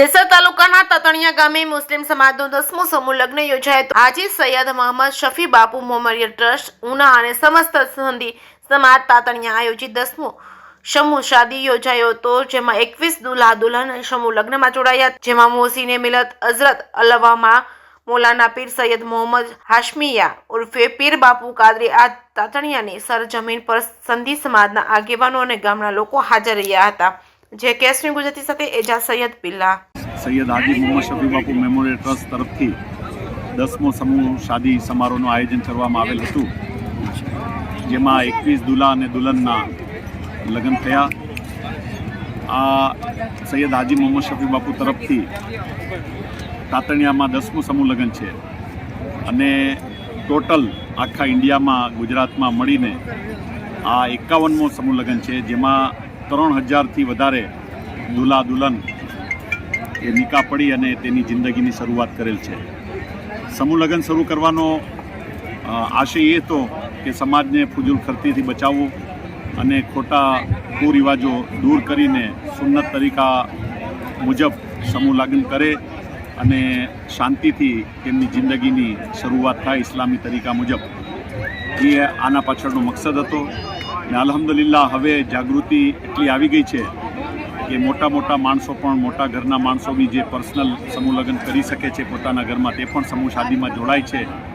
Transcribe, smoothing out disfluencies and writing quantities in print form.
જેસર તાલુકાના તતણિયા ગામે મુસ્લિમ સમાજનો 10મો સમૂહ લગ્ન યોજાયો હતો। હાજી સૈયદ મોહમ્મદ શફી બાપુ મેમોરિયલ ટ્રસ્ટ ઉના અને સમસ્ત સંધી સમાજ તાતણિયા આયોજિત 10મો સમૂહ શાદી યોજાયો હતો, જેમાં 21 દુલ્હા દુલ્હન સમૂહ લગ્નમાં જોડાયા, જેમાં મોસીને મિલત હઝરત અલ્લામા મૌલાના પીર સૈયદ મોહમ્મદ હાશમીયા ઉર્ફે પીર બાપુ કાદરી આ તાતણિયાની સરજમીન પર સંધી સમાજના આગેવાનો અને ગામના લોકો હાજર રહ્યા હતા। જે કેસની ગુજરાતી સાથે એજાજ સૈયદ પિલ્લા સૈયદ હાજી મોહમ્મદ શફી બાપુ મેમોરિયલ ટ્રસ્ટ તરફથી 10મો સમૂહ શાદી સમારોહનું આયોજન કરવામાં આવેલ હતું, જેમાં 21 દુલ્હા અને દુલ્હનના લગ્ન થયા। આ સૈયદ હાજી મોહમ્મદ શફી બાપુ તરફથી તાતણિયામાં 10મું સમૂહ લગ્ન છે અને ટોટલ આખા ઇન્ડિયામાં ગુજરાતમાં મળીને આ 51મો સમૂહ લગ્ન છે, જેમાં 3000થી વધારે દુલ્હા દુલ્હન એ નિકાહ પડી અને તેની જિંદગીની શરૂઆત કરેલ છે। સમૂહ લગ્ન શરૂ કરવાનો આશય એ હતો કે સમાજને ફુજુલ ખર્ચીથી બચાવવું અને ખોટા કુરિવાજો દૂર કરીને સુન્નત તરીકા મુજબ સમૂહ લગ્ન કરે અને શાંતિથી તેમની જિંદગીની શરૂઆત થાય ઇસ્લામી તરીકા મુજબ, એ આના પાછળનો મકસદ હતો। અને અલ્હમ્દુલિલ્લાહ હવે જાગૃતિ એટલી આવી ગઈ છે કે મોટા મોટા માણસો પણ, મોટા ઘરના માણસો બી જે પર્સનલ સમૂહ લગ્ન કરી શકે છે પોતાના ઘરમાં, તે પણ સમૂહ શાદીમાં જોડાય છે।